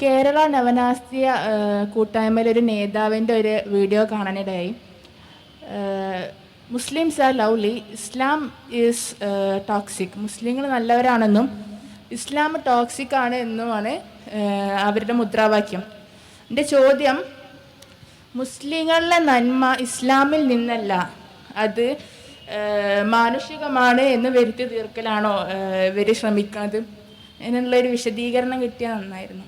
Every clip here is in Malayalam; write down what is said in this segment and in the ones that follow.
കേരള നവനാസ്തിക കൂട്ടായ്മയിലെ ഒരു നേതാവിൻ്റെ ഒരു വീഡിയോ കാണാനിടയായി. Muslims R lovely, Islam is toxic. മുസ്ലിങ്ങൾ നല്ലവരാണെന്നും ഇസ്ലാം ടോക്സിക് ആണ് എന്നുമാണ് അവരുടെ മുദ്രാവാക്യം. എൻ്റെ ചോദ്യം, മുസ്ലിങ്ങളുടെ നന്മ ഇസ്ലാമിൽ നിന്നല്ല, അത് മാനുഷികമാണ് എന്ന് വരുത്തി തീർക്കലാണോ ഇവർ ശ്രമിക്കുന്നത് എന്നുള്ളൊരു വിശദീകരണം കിട്ടിയാൽ നന്നായിരുന്നു.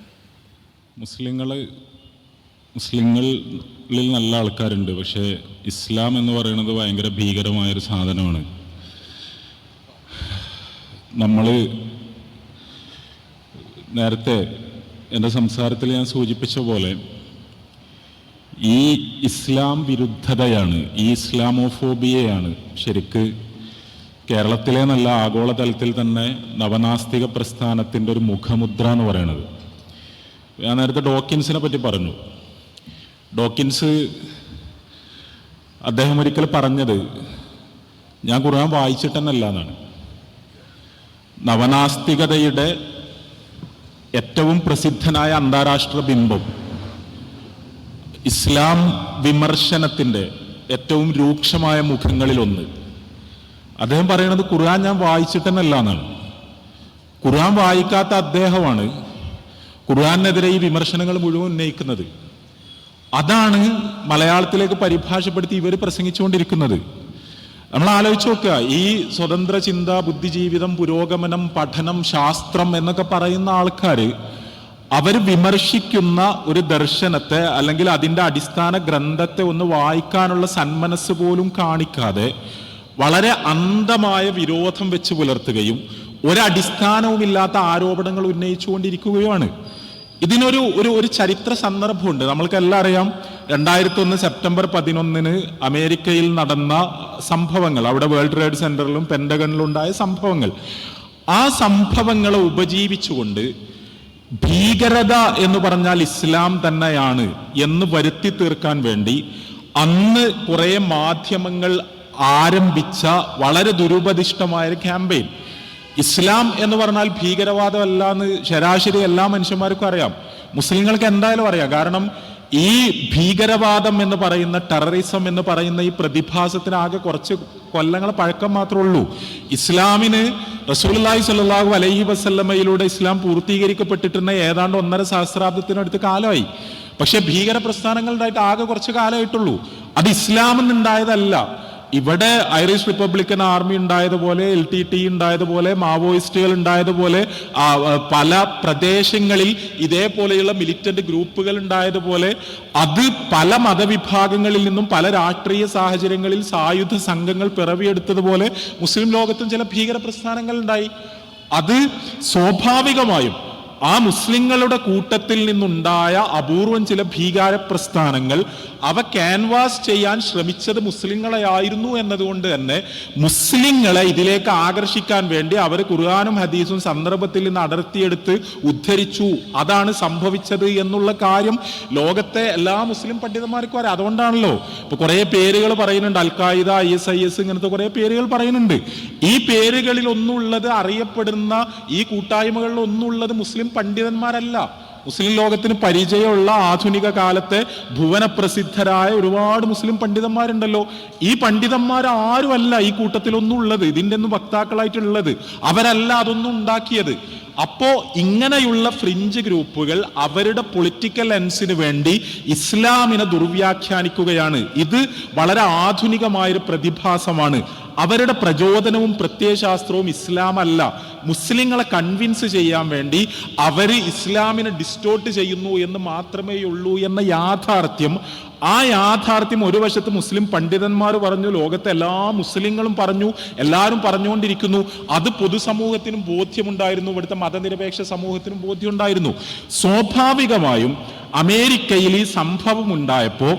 മുസ്ലിങ്ങളിൽ നല്ല ആൾക്കാരുണ്ട്, പക്ഷേ ഇസ്ലാം എന്ന് പറയുന്നത് ഭയങ്കര ഭീകരമായൊരു സാധനമാണ്. നമ്മൾ നേരത്തെ എൻ്റെ സംസാരത്തിൽ ഞാൻ സൂചിപ്പിച്ച പോലെ ഈ ഇസ്ലാം വിരുദ്ധതയാണ്, ഈ ഇസ്ലാമോഫോബിയയാണ് ശരിക്ക് കേരളത്തിലെ നല്ല ആഗോളതലത്തിൽ തന്നെ നവനാസ്തിക പ്രസ്ഥാനത്തിൻ്റെ ഒരു മുഖമുദ്ര എന്ന് പറയുന്നത്. ഞാൻ നേരത്തെ ഡോക്കിൻസിനെ പറ്റി പറഞ്ഞു. ഡോക്കിൻസ് അദ്ദേഹം ഒരിക്കൽ പറഞ്ഞത്, ഞാൻ ഖുർആൻ വായിച്ചിട്ടെന്നല്ല എന്നാണ്. നവനാസ്തികതയുടെ ഏറ്റവും പ്രസിദ്ധനായ അന്താരാഷ്ട്ര ബിംബം, ഇസ്ലാം വിമർശനത്തിൻ്റെ ഏറ്റവും രൂക്ഷമായ മുഖങ്ങളിലൊന്ന്, അദ്ദേഹം പറയുന്നത് ഖുർആൻ ഞാൻ വായിച്ചിട്ടെന്നല്ല എന്നാണ്. ഖുർആൻ വായിക്കാത്ത അദ്ദേഹമാണ് ഖുർആനെതിരെ ഈ വിമർശനങ്ങൾ മുഴുവൻ ഉന്നയിക്കുന്നത്. അതാണ് മലയാളത്തിലേക്ക് പരിഭാഷപ്പെടുത്തി ഇവർ പ്രസംഗിച്ചുകൊണ്ടിരിക്കുന്നത്. നമ്മൾ ആലോചിച്ച് നോക്കുക, ഈ സ്വതന്ത്ര ചിന്ത, ബുദ്ധിജീവിതം, പുരോഗമനം, പഠനം, ശാസ്ത്രം എന്നൊക്കെ പറയുന്ന ആൾക്കാർ അവർ വിമർശിക്കുന്ന ഒരു ദർശനത്തെ അല്ലെങ്കിൽ അതിൻ്റെ അടിസ്ഥാന ഗ്രന്ഥത്തെ ഒന്ന് വായിക്കാനുള്ള സന്മനസ് പോലും കാണിക്കാതെ വളരെ അന്ധമായ വിരോധം വെച്ച് പുലർത്തുകയും ഒരടിസ്ഥാനവുമില്ലാത്ത ആരോപണങ്ങൾ ഉന്നയിച്ചുകൊണ്ടിരിക്കുകയുമാണ്. ഇതിനൊരു ഒരു ചരിത്ര സന്ദർഭമുണ്ട്. നമ്മൾക്കെല്ലാം അറിയാം, 2001 സെപ്റ്റംബർ 11 അമേരിക്കയിൽ നടന്ന സംഭവങ്ങൾ, അവിടെ വേൾഡ് ട്രേഡ് സെന്ററിലും പെന്റഗണിലും ഉണ്ടായ സംഭവങ്ങൾ. ആ സംഭവങ്ങളെ ഉപജീവിച്ചുകൊണ്ട് ഭീകരത എന്ന് പറഞ്ഞാൽ ഇസ്ലാം തന്നെയാണ് എന്ന് വരുത്തി തീർക്കാൻ വേണ്ടി അന്ന് കുറെ മാധ്യമങ്ങൾ ആരംഭിച്ച വളരെ ദുരുപദിഷ്ടമായൊരു ക്യാമ്പയിൻ. ഇസ്ലാം എന്ന് പറഞ്ഞാൽ ഭീകരവാദമല്ല എന്ന് ശരാശരി എല്ലാ മനുഷ്യന്മാർക്കും അറിയാം, മുസ്ലിങ്ങൾക്ക് എന്തായാലും അറിയാം. കാരണം ഈ ഭീകരവാദം എന്ന് പറയുന്ന, ടെററിസം എന്ന് പറയുന്ന ഈ പ്രതിഭാസത്തിന് ആകെ കുറച്ച് കൊല്ലങ്ങൾ പഴക്കം മാത്രമേ ഉള്ളൂ. ഇസ്ലാമിന് റസൂലുള്ളാഹി സ്വല്ലല്ലാഹു അലൈഹി വസല്ലമയിലൂടെ ഇസ്ലാം പൂർത്തീകരിക്കപ്പെട്ടിട്ടുള്ള ഏതാണ്ട് 1.5 സഹസ്രാബ്ദത്തിനടുത്ത് കാലമായി. പക്ഷെ ഭീകര പ്രസ്ഥാനങ്ങളുണ്ടായിട്ട് ആകെ കുറച്ച് കാലമായിട്ടുള്ളൂ. അത് ഇസ്ലാമിൽ നിന്നുണ്ടായതല്ല. ഇവിടെ ഐറിഷ് റിപ്പബ്ലിക്കൻ ആർമി ഉണ്ടായതുപോലെ, LTT ഉണ്ടായതുപോലെ, മാവോയിസ്റ്റുകൾ ഉണ്ടായതുപോലെ, പല പ്രദേശങ്ങളിൽ ഇതേപോലെയുള്ള മിലിറ്റന്റ് ഗ്രൂപ്പുകൾ ഉണ്ടായതുപോലെ, അത് പല മതവിഭാഗങ്ങളിൽ നിന്നും പല രാഷ്ട്രീയ സാഹചര്യങ്ങളിൽ സായുധ സംഘങ്ങൾ പിറവിയെടുത്തതുപോലെ മുസ്ലിം ലോകത്തും ചില ഭീകര പ്രസ്ഥാനങ്ങൾ ഉണ്ടായി. അത് സ്വാഭാവികമായും ആ മുസ്ലിങ്ങളുടെ കൂട്ടത്തിൽ നിന്നുണ്ടായ അപൂർവം ചില ഭീകര പ്രസ്ഥാനങ്ങൾ അവ ക്യാൻവാസ് ചെയ്യാൻ ശ്രമിച്ചത് മുസ്ലിങ്ങളെയായിരുന്നു എന്നതുകൊണ്ട് തന്നെ മുസ്ലിങ്ങളെ ഇതിലേക്ക് ആകർഷിക്കാൻ വേണ്ടി അവർ ഖുർആനും ഹദീസും സന്ദർഭത്തിൽ നിന്ന് അടർത്തിയെടുത്ത് ഉദ്ധരിച്ചു. അതാണ് സംഭവിച്ചത് എന്നുള്ള കാര്യം ലോകത്തെ എല്ലാ മുസ്ലിം പണ്ഡിതന്മാർക്കും അറിയാം. അതുകൊണ്ടാണല്ലോ ഇപ്പൊ കുറെ പേരുകൾ പറയുന്നുണ്ട്, അൽ-ഖായിദ, IS ഇങ്ങനത്തെ കുറെ പേരുകൾ പറയുന്നുണ്ട്. ഈ പേരുകളിൽ ഒന്നുള്ളത്, അറിയപ്പെടുന്ന ഈ കൂട്ടായ്മകളിൽ ഒന്നുള്ളത് മുസ്ലിം പണ്ഡിതന്മാരല്ല. മുസ്ലിം ലോകത്തിന് പരിചയമുള്ള ആധുനിക കാലത്തെ ഭുവനപ്രസിദ്ധരായ ഒരുപാട് മുസ്ലിം പണ്ഡിതന്മാരുണ്ടല്ലോ. ഈ പണ്ഡിതന്മാർ ആരുമല്ല ഈ കൂട്ടത്തിലൊന്നും ഉള്ളത്, ഇതിൻ്റെ ഒന്നും വക്താക്കളായിട്ടുള്ളത്. അവരല്ല അതൊന്നും ഉണ്ടാക്കിയത്. അപ്പോ ഇങ്ങനെയുള്ള ഫ്രിഞ്ച് ഗ്രൂപ്പുകൾ അവരുടെ പൊളിറ്റിക്കൽ എൻസിന് വേണ്ടി ഇസ്ലാമിനെ ദുർവ്യാഖ്യാനിക്കുകയാണ്. ഇത് വളരെ ആധുനികമായൊരു പ്രതിഭാസമാണ്. അവരുടെ പ്രചോദനവും പ്രത്യയശാസ്ത്രവും ഇസ്ലാം അല്ല. മുസ്ലിങ്ങളെ കൺവിൻസ് ചെയ്യാൻ വേണ്ടി അവർ ഇസ്ലാമിനെ ഡിസ്റ്റോർട്ട് ചെയ്യുന്നു എന്ന് മാത്രമേ ഉള്ളൂ എന്ന യാഥാർത്ഥ്യം, ആ യാഥാർത്ഥ്യം ഒരു വശത്ത് മുസ്ലിം പണ്ഡിതന്മാർ പറഞ്ഞു, ലോകത്തെ എല്ലാ മുസ്ലിങ്ങളും പറഞ്ഞു, എല്ലാവരും പറഞ്ഞുകൊണ്ടിരിക്കുന്നു. അത് പൊതുസമൂഹത്തിനും ബോധ്യമുണ്ടായിരുന്നു, ഇവിടുത്തെ മതനിരപേക്ഷ സമൂഹത്തിനും ബോധ്യമുണ്ടായിരുന്നു. സ്വാഭാവികമായും അമേരിക്കയിൽ ഈ സംഭവം ഉണ്ടായപ്പോൾ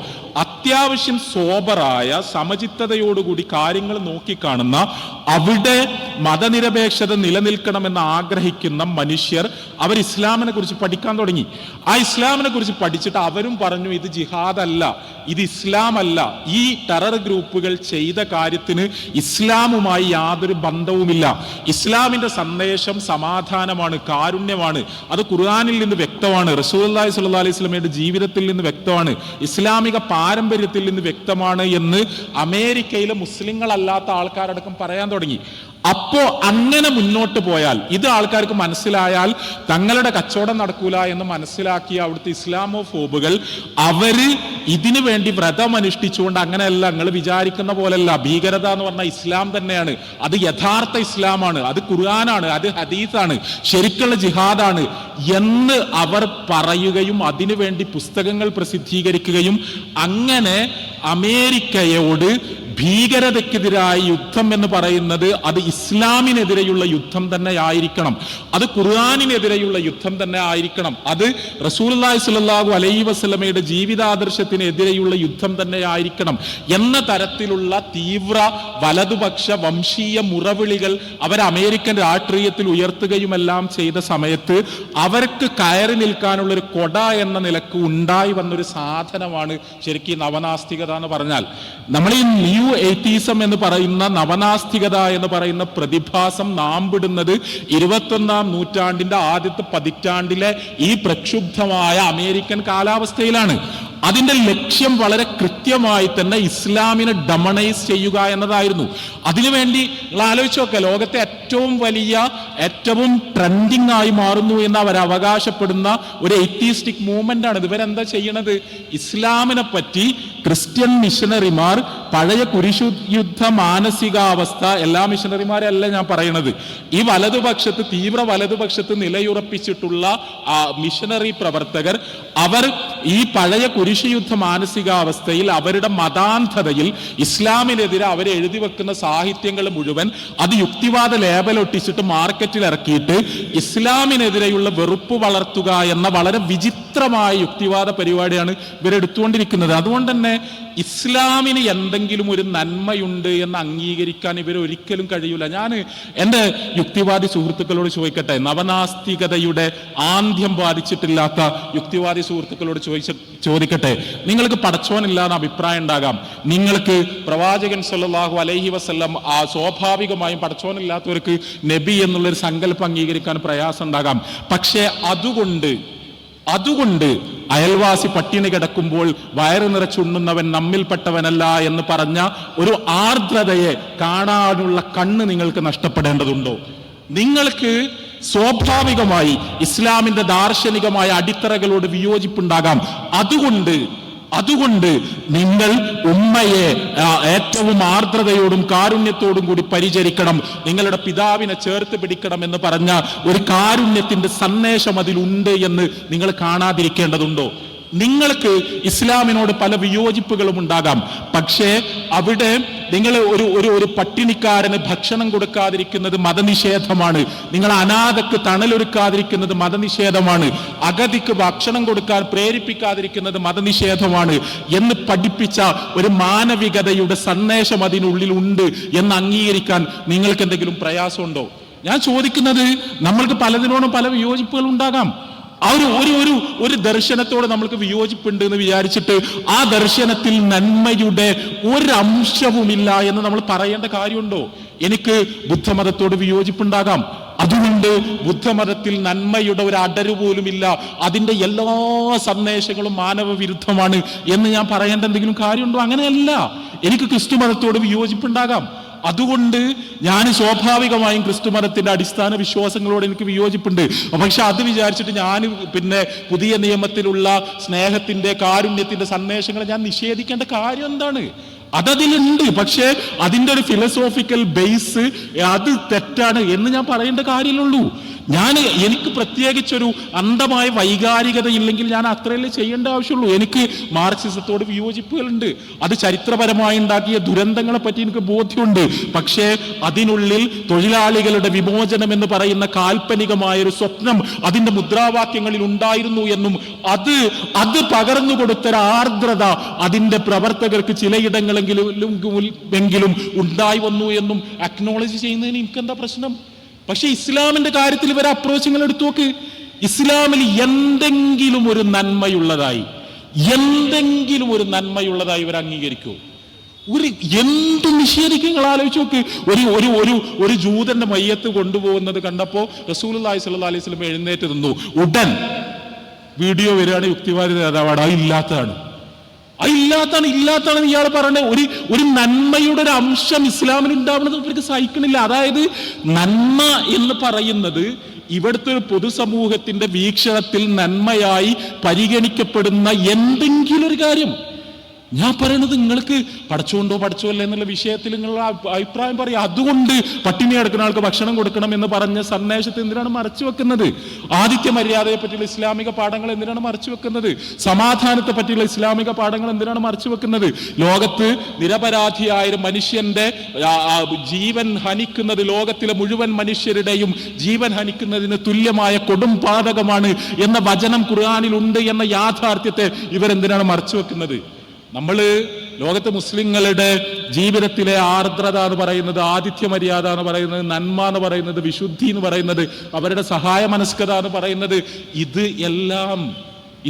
അത്യാവശ്യം സോബറായ സമചിത്തതയോടുകൂടി കാര്യങ്ങൾ നോക്കിക്കാണുന്ന, അവിടെ മതനിരപേക്ഷത നിലനിൽക്കണമെന്ന് ആഗ്രഹിക്കുന്ന മനുഷ്യർ അവർ ഇസ്ലാമിനെ കുറിച്ച് പഠിക്കാൻ തുടങ്ങി. ആ ഇസ്ലാമിനെ കുറിച്ച് പഠിച്ചിട്ട് അവരും പറഞ്ഞു, ഇത് ജിഹാദല്ല, ഇത് ഇസ്ലാം അല്ല, ഈ ടെറർ ഗ്രൂപ്പുകൾ ചെയ്ത കാര്യത്തിന് ഇസ്ലാമുമായി യാതൊരു ബന്ധവുമില്ല. ഇസ്ലാമിന്റെ സന്ദേശം സമാധാനമാണ്, കാരുണ്യമാണ്. അത് ഖുർആനിൽ നിന്ന് വ്യക്തമാണ്, റസൂലുള്ളാഹി സ്വല്ലല്ലാഹു അലൈഹി വസല്ലമയുടെ ജീവിതത്തിൽ നിന്ന് വ്യക്തമാണ്, ഇസ്ലാമിക പാരമ്പര്യത്തിൽ നിന്ന് വ്യക്തമാണ് എന്ന് അമേരിക്കയിലെ മുസ്ലിങ്ങളല്ലാത്ത ആൾക്കാരടക്കം പറയാൻ തുടങ്ങി. അപ്പോ അങ്ങനെ മുന്നോട്ട് പോയാൽ, ഇത് ആൾക്കാർക്ക് മനസ്സിലായാൽ തങ്ങളുടെ കച്ചവടം നടക്കൂല എന്ന് മനസ്സിലാക്കിയ അവിടുത്തെ ഇസ്ലാമോഫോബുകൾ അവര് ഇതിനു വേണ്ടി വ്രതം അനുഷ്ഠിച്ചുകൊണ്ട്, അങ്ങനെയല്ല, നിങ്ങൾ വിചാരിക്കുന്ന പോലെയല്ല, ഭീകരത എന്ന് പറഞ്ഞാൽ ഇസ്ലാം തന്നെയാണ്, അത് യഥാർത്ഥ ഇസ്ലാമാണ്, അത് ഖുർആനാണ്, അത് ഹദീസാണ്, ശരിക്കുള്ള ജിഹാദാണ് എന്ന് അവർ പറയുകയും അതിനുവേണ്ടി പുസ്തകങ്ങൾ പ്രസിദ്ധീകരിക്കുകയും, അങ്ങനെ അമേരിക്കയോട് ഭീകരതയ്ക്കെതിരായ യുദ്ധം എന്ന് പറയുന്നത് അത് ഇസ്ലാമിനെതിരെയുള്ള യുദ്ധം തന്നെ ആയിരിക്കണം, അത് ഖുർആനിനെതിരെയുള്ള യുദ്ധം തന്നെ ആയിരിക്കണം, അത് റസൂലുള്ളാഹി സ്വല്ലല്ലാഹു അലൈഹി വസല്ലമയുടെ ജീവിതാദർശത്തിനെതിരെയുള്ള യുദ്ധം തന്നെ ആയിരിക്കണം എന്ന തരത്തിലുള്ള തീവ്ര വലതുപക്ഷ വംശീയ മുറവിളികൾ അവർ അമേരിക്കൻ രാഷ്ട്രീയത്തിൽ ഉയർത്തുകയുമെല്ലാം ചെയ്ത സമയത്ത് അവർക്ക് കയറി നിൽക്കാനുള്ള ഒരു കൊട എന്ന നിലക്ക് ഉണ്ടായി വന്നൊരു സാധനമാണ് ശരിക്കും നവനാസ്തികത എന്ന് പറഞ്ഞാൽ. നമ്മൾ ഈ ന്യൂ എയ്ത്തീസം എന്ന് പറയുന്ന, നവനാസ്തികത എന്ന് പറയുന്ന പ്രതിഭാസം നാമ്പിടുന്നത് 21-ാം നൂറ്റാണ്ടിന്റെ ആദ്യത്തെ പതിറ്റാണ്ടിലെ ഈ പ്രക്ഷുബ്ധമായ അമേരിക്കൻ കാലാവസ്ഥയിലാണ്. അതിന്റെ ലക്ഷ്യം വളരെ കൃത്യമായി തന്നെ ഇസ്ലാമിനെ ഡമണൈസ് ചെയ്യുക എന്നതായിരുന്നു. അതിനുവേണ്ടി ആലോചിച്ച് നോക്കുക, ലോകത്തെ ഏറ്റവും വലിയ, ഏറ്റവും ട്രെൻഡിങ് ആയി മാറുന്നു എന്ന് അവർ അവകാശപ്പെടുന്ന ഒരു എയ്ത്തീസ്റ്റിക് മൂവ്മെന്റ് ആണ്. ഇവരെന്താ ചെയ്യണത്? ഇസ്ലാമിനെ പറ്റി ക്രിസ്ത്യൻ മിഷനറിമാർ പഴയ കുരിശുയുദ്ധ മാനസികാവസ്ഥ, എല്ലാ മിഷനറിമാരല്ല ഞാൻ പറയണത്, ഈ വലതുപക്ഷത്ത്, തീവ്ര വലതുപക്ഷത്ത് നിലയുറപ്പിച്ചിട്ടുള്ള മിഷനറി പ്രവർത്തകർ, അവർ ഈ പഴയ കുരിശുയുദ്ധ മാനസികാവസ്ഥയിൽ, അവരുടെ മതാന്ധതയിൽ ഇസ്ലാമിനെതിരെ അവർ എഴുതി വെക്കുന്ന സാഹിത്യങ്ങൾ മുഴുവൻ അത് യുക്തിവാദ ലേബലൊട്ടിച്ചിട്ട് മാർക്കറ്റിൽ ഇറക്കിയിട്ട് ഇസ്ലാമിനെതിരെയുള്ള വെറുപ്പ് വളർത്തുക എന്ന വളരെ വിചിത്രമായ യുക്തിവാദ പരിപാടിയാണ് ഇവരെടുത്തുകൊണ്ടിരിക്കുന്നത്. അതുകൊണ്ട് തന്നെ ഇസ്ലാമിന് എന്തെങ്കിലും ഒരു നന്മയുണ്ട് എന്ന് അംഗീകരിക്കാൻ ഇവർ ഒരിക്കലും കഴിയൂല. ഞാൻ എൻ്റെ യുക്തിവാദി സുഹൃത്തുക്കളോട് ചോദിക്കട്ടെ, നവനാസ്തികതയുടെ ആന്ധ്യം ബാധിച്ചിട്ടില്ലാത്ത യുക്തിവാദി സുഹൃത്തുക്കളോട് ചോദിക്കട്ടെ, നിങ്ങൾക്ക് പടച്ചോനില്ലാന്ന് അഭിപ്രായം ഉണ്ടാകാം, നിങ്ങൾക്ക് പ്രവാചകൻ സല്ലല്ലാഹു അലൈഹി വസല്ലം സ്വാഭാവികമായും പടച്ചോനില്ലാത്തവർക്ക് നബി എന്നുള്ളൊരു സങ്കല്പം അംഗീകരിക്കാൻ പ്രയാസം ഉണ്ടാകാം. പക്ഷേ അതുകൊണ്ട് അയൽവാസി പട്ടിണി കിടക്കുമ്പോൾ വയറ് നിറച്ചുണ്ണുന്നവൻ നമ്മിൽപ്പെട്ടവനല്ല എന്ന് പറഞ്ഞ ഒരു ആർദ്രതയെ കാണാനുള്ള കണ്ണ് നിങ്ങൾക്ക് നഷ്ടപ്പെടേണ്ടതുണ്ടോ? നിങ്ങൾക്ക് സ്വാഭാവികമായി ഇസ്ലാമിന്റെ ദാർശനികമായ അടിത്തറകളോട് വിയോജിപ്പുണ്ടാകാം. അതുകൊണ്ട് നിങ്ങൾ ഉമ്മയെ ഏറ്റവും ആർദ്രതയോടും കാരുണ്യത്തോടും കൂടി പരിചരിക്കണം, നിങ്ങളുടെ പിതാവിനെ ചേർത്ത് പിടിക്കണം എന്ന് പറഞ്ഞ ഒരു കാരുണ്യത്തിന്റെ സന്ദേശം അതിലുണ്ട് എന്ന് നിങ്ങൾ കാണാതിരിക്കേണ്ടതുണ്ടോ? നിങ്ങൾക്ക് ഇസ്ലാമിനോട് പല വിയോജിപ്പുകളും ഉണ്ടാകാം, പക്ഷേ അവിടെ നിങ്ങൾ ഒരു പട്ടിണിക്കാരന് ഭക്ഷണം കൊടുക്കാതിരിക്കുന്നത് മതനിഷേധമാണ്, നിങ്ങൾ അനാഥക്ക് തണലൊരുക്കാതിരിക്കുന്നത് മതനിഷേധമാണ്, അഗതിക്ക് ഭക്ഷണം കൊടുക്കാൻ പ്രേരിപ്പിക്കാതിരിക്കുന്നത് മതനിഷേധമാണ് എന്ന് പഠിപ്പിച്ച ഒരു മാനവികതയുടെ സന്ദേശം അതിനുള്ളിൽ ഉണ്ട് എന്ന് അംഗീകരിക്കാൻ നിങ്ങൾക്ക് എന്തെങ്കിലും പ്രയാസമുണ്ടോ? ഞാൻ ചോദിക്കുന്നത്, നമ്മൾക്ക് പലതിനോടും പല വിയോജിപ്പുകൾ ഉണ്ടാകാം. ആ ഒരു ദർശനത്തോട് നമ്മൾക്ക് വിയോജിപ്പുണ്ട് എന്ന് വിചാരിച്ചിട്ട് ആ ദർശനത്തിൽ നന്മയുടെ ഒരംശവുമില്ല എന്ന് നമ്മൾ പറയേണ്ട കാര്യമുണ്ടോ? എനിക്ക് ബുദ്ധമതത്തോട് വിയോജിപ്പുണ്ടാകാം, അതുകൊണ്ട് ബുദ്ധമതത്തിൽ നന്മയുടെ ഒരു അടരു പോലുമില്ല, അതിൻ്റെ എല്ലാ സന്ദേശങ്ങളും മാനവ വിരുദ്ധമാണ് എന്ന് ഞാൻ പറയേണ്ട എന്തെങ്കിലും കാര്യമുണ്ടോ? അങ്ങനെയല്ല. എനിക്ക് ക്രിസ്തു മതത്തോട് വിയോജിപ്പുണ്ടാകാം, അതുകൊണ്ട് ഞാൻ സ്വാഭാവികമായും ക്രിസ്തുമതത്തിന്റെ അടിസ്ഥാന വിശ്വാസങ്ങളോട് എനിക്ക് വിയോജിപ്പുണ്ട്. പക്ഷെ അത് വിചാരിച്ചിട്ട് ഞാൻ പുതിയ നിയമത്തിലുള്ള സ്നേഹത്തിന്റെ, കാരുണ്യത്തിന്റെ സന്ദേശങ്ങൾ ഞാൻ നിഷേധിക്കേണ്ട കാര്യം എന്താണ്? അതതിലുണ്ട്, പക്ഷെ അതിൻ്റെ ഒരു ഫിലോസോഫിക്കൽ ബേസ് അത് തെറ്റാണ് എന്ന് ഞാൻ പറയേണ്ട കാര്യമുള്ളൂ. എനിക്ക് പ്രത്യേകിച്ചൊരു അന്ധമായ വൈകാരികത ഇല്ലെങ്കിൽ ഞാൻ അത്രയല്ലേ ചെയ്യേണ്ട ആവശ്യമുള്ളൂ. എനിക്ക് മാർക്സിസത്തോട് വിയോജിപ്പുകളുണ്ട്, അത് ചരിത്രപരമായി ഉണ്ടാക്കിയ ദുരന്തങ്ങളെ പറ്റി എനിക്ക് ബോധ്യമുണ്ട്. പക്ഷേ അതിനുള്ളിൽ തൊഴിലാളികളുടെ വിമോചനം എന്ന് പറയുന്ന കാൽപ്പനികമായൊരു സ്വപ്നം അതിന്റെ മുദ്രാവാക്യങ്ങളിൽ ഉണ്ടായിരുന്നു എന്നും അത് പകർന്നു കൊടുത്തൊരു ആർദ്രത അതിന്റെ പ്രവർത്തകർക്ക് ചിലയിടങ്ങളെങ്കിലും ഉണ്ടായി വന്നു എന്നും അക്നോളജ് ചെയ്യുന്നതിന് എനിക്കെന്താ പ്രശ്നം? പക്ഷെ ഇസ്ലാമിന്റെ കാര്യത്തിൽ ഇവരെ അപ്രോച്ചുകൾ എടുത്തു നോക്ക്. ഇസ്ലാമിൽ എന്തെങ്കിലും ഒരു നന്മയുള്ളതായി ഇവർ അംഗീകരിക്കൂ? എന്ത് നിഷേധിക്കും? നിങ്ങൾ ആലോചിച്ച് നോക്ക്. ഒരു ജൂതന്റെ മയ്യത്ത് കൊണ്ടുപോകുന്നത് കണ്ടപ്പോ റസൂലുള്ളാഹി സ്വല്ലല്ലാഹി അലൈഹി വസല്ലം എഴുന്നേറ്റ് നിന്നു. ഉടൻ വീഡിയോ വരികയാണ്, യുക്തിവാദി നേതാവാണ്, ഇല്ലാത്താണ് ഇയാൾ പറഞ്ഞത്. ഒരു നന്മയുടെ ഒരു അംശം ഇസ്ലാമിൽ ഉണ്ടാവുന്നത് ഇവർക്ക് സഹിക്കണില്ല. അതായത് നന്മ എന്ന് പറയുന്നത് ഇവിടുത്തെ ഒരു പൊതുസമൂഹത്തിന്റെ വീക്ഷണത്തിൽ നന്മയായി പരിഗണിക്കപ്പെടുന്ന എന്തെങ്കിലും ഒരു കാര്യം. ഞാൻ പറയുന്നത് നിങ്ങൾക്ക് പഠിച്ചോണ്ടോ പഠിച്ചോല്ലേ എന്നുള്ള വിഷയത്തിൽ നിങ്ങളുടെ അഭിപ്രായം പറയാം. അതുകൊണ്ട് പട്ടിണി കിടക്കുന്ന ആൾക്ക് ഭക്ഷണം കൊടുക്കണം എന്ന് പറഞ്ഞ സന്ദേശത്തെ എന്തിനാണ് മറച്ചു വെക്കുന്നത്? ആതിഥ്യ മര്യാദയെ പറ്റിയുള്ള ഇസ്ലാമിക പാഠങ്ങൾ എന്തിനാണ് മറച്ചു വെക്കുന്നത്? സമാധാനത്തെ പറ്റിയുള്ള ഇസ്ലാമിക പാഠങ്ങൾ എന്തിനാണ് മറച്ചു വെക്കുന്നത്? ലോകത്ത് നിരപരാധിയായ മനുഷ്യന്റെ ജീവൻ ഹനിക്കുന്നത് ലോകത്തിലെ മുഴുവൻ മനുഷ്യരുടെയും ജീവൻ ഹനിക്കുന്നതിന് തുല്യമായ കൊടും പാതകമാണ് എന്ന വചനം ഖുർആനിൽ ഉണ്ട് എന്ന യാഥാർത്ഥ്യത്തെ ഇവരെന്തിനാണ് മറച്ചു വെക്കുന്നത്? ലോകത്തെ മുസ്ലിങ്ങളുടെ ജീവിതത്തിലെ ആർദ്രത എന്ന് പറയുന്നത്, ആതിഥ്യ മര്യാദ എന്ന് പറയുന്നത്, നന്മ എന്ന് പറയുന്നത്, വിശുദ്ധി എന്ന് പറയുന്നത്, അവരുടെ സഹായ മനസ്കത എന്ന് പറയുന്നത്, ഇത് എല്ലാം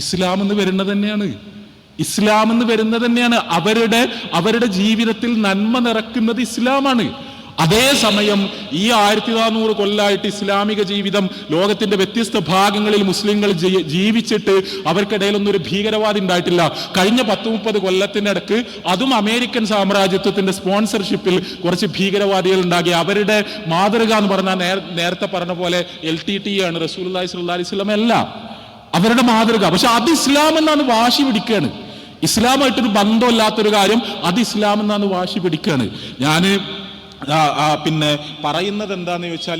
ഇസ്ലാം എന്ന് വരുന്നത് തന്നെയാണ്. അവരുടെ ജീവിതത്തിൽ നന്മ നിറക്കുന്നത് ഇസ്ലാമാണ്. അതേസമയം ഈ 1400 കൊല്ലമായിട്ട് ഇസ്ലാമിക ജീവിതം ലോകത്തിന്റെ വ്യത്യസ്ത ഭാഗങ്ങളിൽ മുസ്ലിങ്ങൾ ജീവിച്ചിട്ട് അവർക്കിടയിലൊന്നും ഒരു ഭീകരവാദി ഉണ്ടായിട്ടില്ല. കഴിഞ്ഞ 10-30 കൊല്ലത്തിനിടക്ക് അതും അമേരിക്കൻ സാമ്രാജ്യത്വത്തിന്റെ സ്പോൺസർഷിപ്പിൽ കുറച്ച് ഭീകരവാദികൾ ഉണ്ടാക്കി. അവരുടെ മാതൃക എന്ന് പറഞ്ഞാൽ നേരത്തെ പറഞ്ഞ പോലെ LTT ആണ്, റസൂലുള്ളാഹി സ്വല്ലല്ലാഹി അലൈഹി വസല്ലം അല്ല അവരുടെ മാതൃക. പക്ഷെ അത് ഇസ്ലാം എന്നാണ് വാശി പിടിക്കുകയാണ്. ഇസ്ലാമായിട്ടൊരു ബന്ധമില്ലാത്തൊരു കാര്യം അത് ഇസ്ലാം എന്നാണ് വാശി പിടിക്കുകയാണ്. പിന്നെ പറയുന്നത് എന്താന്ന് ചോദിച്ചാൽ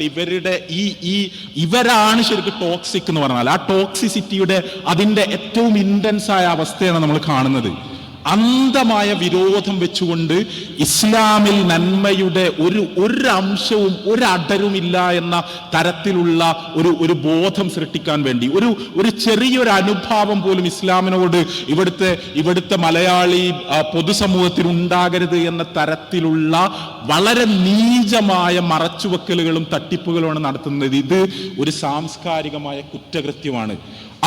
ഇവരാണ് ശരിക്കും ടോക്സിക് എന്ന് പറഞ്ഞാൽ ആ ടോക്സിസിറ്റിയുടെ അതിന്റെ ഏറ്റവും ഇന്റൻസ് ആയ അവസ്ഥയാണ് നമ്മൾ കാണുന്നത്. അന്ധമായ വിരോധം വെച്ചുകൊണ്ട് ഇസ്ലാമിൽ നന്മയുടെ ഒരു അംശവും ഒരടരുമില്ല എന്ന തരത്തിലുള്ള ഒരു ബോധം സൃഷ്ടിക്കാൻ വേണ്ടി ഒരു ചെറിയൊരു അനുഭാവം പോലും ഇസ്ലാമിനോട് ഇവിടുത്തെ മലയാളി പൊതുസമൂഹത്തിൽ ഉണ്ടാകരുത് എന്ന തരത്തിലുള്ള വളരെ നീചമായ മറച്ചുവെക്കലുകളും തട്ടിപ്പുകളുമാണ് നടത്തുന്നത്. ഇത് ഒരു സാംസ്കാരികമായ കുറ്റകൃത്യമാണ്.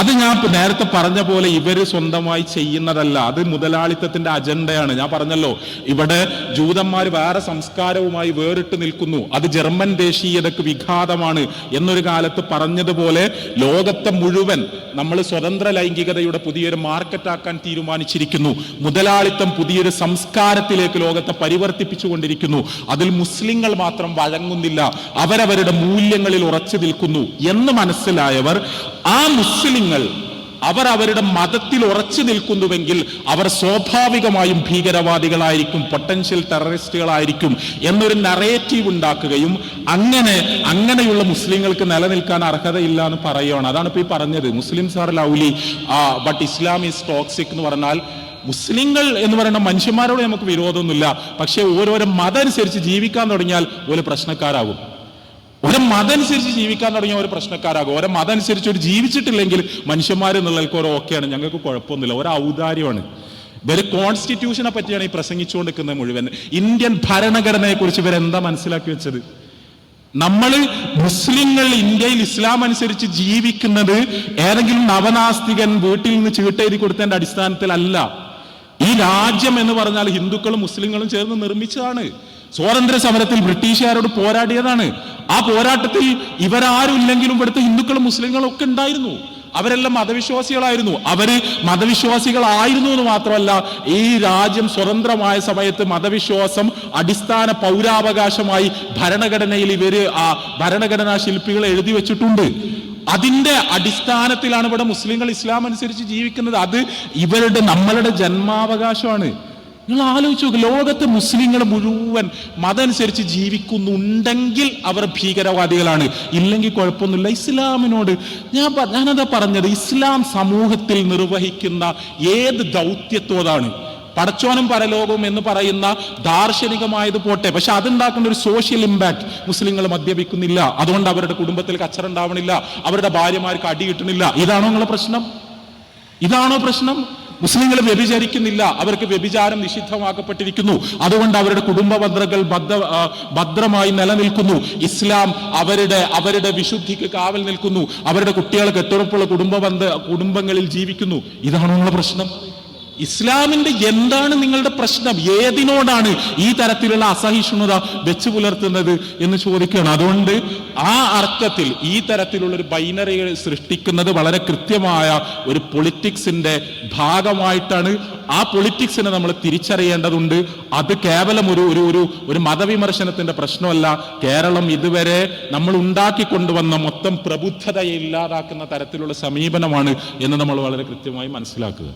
അത് ഞാൻ നേരത്തെ പറഞ്ഞ പോലെ ഇവര് സ്വന്തമായി ചെയ്യുന്നതല്ല, അത് മുതലാളിത്തത്തിന്റെ അജണ്ടയാണ്. ഞാൻ പറഞ്ഞല്ലോ, ഇവിടെ ജൂതന്മാർ വേറെ സംസ്കാരവുമായി വേറിട്ട് നിൽക്കുന്നു, അത് ജർമ്മൻ ദേശീയതക്ക് വിഘാതമാണ് എന്നൊരു കാലത്ത് പറഞ്ഞതുപോലെ ലോകത്തെ മുഴുവൻ നമ്മൾ സ്വതന്ത്ര ലൈംഗികതയുടെ പുതിയൊരു മാർക്കറ്റാക്കാൻ തീരുമാനിച്ചിരിക്കുന്നു. മുതലാളിത്തം പുതിയൊരു സംസ്കാരത്തിലേക്ക് ലോകത്തെ പരിവർത്തിപ്പിച്ചുകൊണ്ടിരിക്കുന്നു. അതിൽ മുസ്ലിങ്ങൾ മാത്രം വഴങ്ങുന്നില്ല, അവരവരുടെ മൂല്യങ്ങളിൽ ഉറച്ചു നിൽക്കുന്നു എന്ന് മനസ്സിലായവർ ആ മുസ്ലിങ്ങൾ അവരുടെ മതത്തിൽ ഉറച്ചു നിൽക്കുന്നുവെങ്കിൽ അവർ സ്വാഭാവികമായും ഭീകരവാദികളായിരിക്കും, പൊട്ടൻഷ്യൽ ടെററിസ്റ്റുകളായിരിക്കും എന്നൊരു നറേറ്റീവ് ഉണ്ടാക്കുകയും അങ്ങനെയുള്ള മുസ്ലിങ്ങൾക്ക് നിലനിൽക്കാൻ അർഹതയില്ല എന്ന് പറയുകയാണ്. അതാണ് ഇപ്പൊ ഈ പറഞ്ഞത്, Muslims R lovely but Islam is toxic എന്ന് പറഞ്ഞാൽ മുസ്ലിങ്ങൾ എന്ന് പറയുന്ന മനുഷ്യന്മാരോട് നമുക്ക് വിരോധമൊന്നുമില്ല, പക്ഷെ ഓരോരോ മതം അനുസരിച്ച് ജീവിക്കാൻ തുടങ്ങിയാൽ ഒരു പ്രശ്നക്കാരാകും. ഒരു മതം അനുസരിച്ച് ജീവിക്കാൻ തുടങ്ങിയ ഒരു പ്രശ്നക്കാരാകും. ഓരോ മതം അനുസരിച്ച് ഒരു ജീവിച്ചിട്ടില്ലെങ്കിൽ മനുഷ്യന്മാർ എന്നുള്ളവർക്ക് ഓരോ ഓക്കെയാണ്, ഞങ്ങൾക്ക് കുഴപ്പമൊന്നുമില്ല, ഒരു ഔദാര്യമാണ്. ഇവര് കോൺസ്റ്റിറ്റ്യൂഷനെ പറ്റിയാണ് ഈ പ്രസംഗിച്ചുകൊണ്ടിരിക്കുന്നത് മുഴുവൻ. ഇന്ത്യൻ ഭരണഘടനയെ കുറിച്ച് ഇവരെന്താ മനസ്സിലാക്കി വെച്ചത്? മുസ്ലിങ്ങൾ ഇന്ത്യയിൽ ഇസ്ലാം അനുസരിച്ച് ജീവിക്കുന്നത് ഏതെങ്കിലും നവനാസ്തികൻ വീട്ടിൽ നിന്ന് ചീട്ടെഴുതി കൊടുത്തതിന്റെ അടിസ്ഥാനത്തിലല്ല. ഈ രാജ്യം എന്ന് പറഞ്ഞാൽ ഹിന്ദുക്കളും മുസ്ലിങ്ങളും ചേർന്ന് നിർമ്മിച്ചതാണ്. സ്വാതന്ത്ര്യ സമരത്തിൽ ബ്രിട്ടീഷുകാരോട് പോരാടിയതാണ്. ആ പോരാട്ടത്തിൽ ഇവരാരും ഇല്ലെങ്കിലും ഇവിടുത്തെ ഹിന്ദുക്കളും മുസ്ലിങ്ങളും ഒക്കെ ഉണ്ടായിരുന്നു. അവരെല്ലാം മതവിശ്വാസികളായിരുന്നു. അവര് മതവിശ്വാസികളായിരുന്നു എന്ന് മാത്രമല്ല, ഈ രാജ്യം സ്വതന്ത്രമായ സമയത്ത് മതവിശ്വാസം അടിസ്ഥാന പൗരാവകാശമായി ഭരണഘടനയിൽ ഭരണഘടനാ ശില്പികൾ എഴുതി വെച്ചിട്ടുണ്ട്. അതിന്റെ അടിസ്ഥാനത്തിലാണ് ഇവിടെ മുസ്ലിങ്ങൾ ഇസ്ലാം അനുസരിച്ച് ജീവിക്കുന്നത്. അത് നമ്മളുടെ ജന്മാവകാശമാണ്. നിങ്ങൾ ആലോചിച്ച് നോക്ക്, ലോകത്തെ മുസ്ലിങ്ങൾ മുഴുവൻ മതം അനുസരിച്ച് ജീവിക്കുന്നുണ്ടെങ്കിൽ അവർ ഭീകരവാദികളാണ്, ഇല്ലെങ്കിൽ കുഴപ്പമൊന്നുമില്ല. ഇസ്ലാമിനോട് ഞാനതാ പറഞ്ഞത്, ഇസ്ലാം സമൂഹത്തിൽ നിർവഹിക്കുന്ന ഏത് ദൗത്യത്വതാണ് പടച്ചോനും പരലോകവും എന്ന് പറയുന്ന ദാർശനികമായത് പോട്ടെ, പക്ഷെ അതുണ്ടാക്കുന്ന ഒരു സോഷ്യൽ ഇമ്പാക്ട്. മുസ്ലിങ്ങൾ മദ്യപിക്കുന്നില്ല, അതുകൊണ്ട് അവരുടെ കുടുംബത്തിൽ കച്ചറ ഉണ്ടാവണില്ല, അവരുടെ ഭാര്യമാർക്ക് അടി കിട്ടണില്ല. ഇതാണോ നിങ്ങളുടെ പ്രശ്നം? ഇതാണോ പ്രശ്നം? മുസ്ലിങ്ങൾ വ്യഭിചരിക്കുന്നില്ല, അവർക്ക് വ്യഭിചാരം നിഷിദ്ധമാക്കപ്പെട്ടിരിക്കുന്നു, അതുകൊണ്ട് അവരുടെ കുടുംബ ബന്ധങ്ങൾ ഭദ്രമായി നിലനിൽക്കുന്നു. ഇസ്ലാം അവരുടെ വിശുദ്ധിക്ക് കാവൽ നിൽക്കുന്നു, അവരുടെ കുട്ടികൾ കെട്ടുറപ്പുള്ള കുടുംബങ്ങളിൽ ജീവിക്കുന്നു. ഇതാണോ നിങ്ങളുടെ പ്രശ്നം? ഇസ്ലാമിന്റെ എന്താണ് നിങ്ങളുടെ പ്രശ്നം? ഏതിനോടാണ് ഈ തരത്തിലുള്ള അസഹിഷ്ണുത വെച്ചു പുലർത്തുന്നത് എന്ന് ചോദിക്കുകയാണ്. അതുകൊണ്ട് ആ അർത്ഥത്തിൽ ഈ തരത്തിലുള്ള ഒരു ബൈനറി സൃഷ്ടിക്കുന്നത് വളരെ കൃത്യമായ ഒരു പൊളിറ്റിക്സിന്റെ ഭാഗമായിട്ടാണ്. ആ പൊളിറ്റിക്സിനെ നമ്മൾ തിരിച്ചറിയേണ്ടതുണ്ട്. അത് കേവലം ഒരു മതവിമർശനത്തിന്റെ പ്രശ്നമല്ല. കേരളം ഇതുവരെ നമ്മൾ ഉണ്ടാക്കിക്കൊണ്ടുവന്ന മൊത്തം പ്രബുദ്ധതയെ ഇല്ലാതാക്കുന്ന തരത്തിലുള്ള സമീപനമാണ് എന്ന് നമ്മൾ വളരെ കൃത്യമായി മനസ്സിലാക്കുക.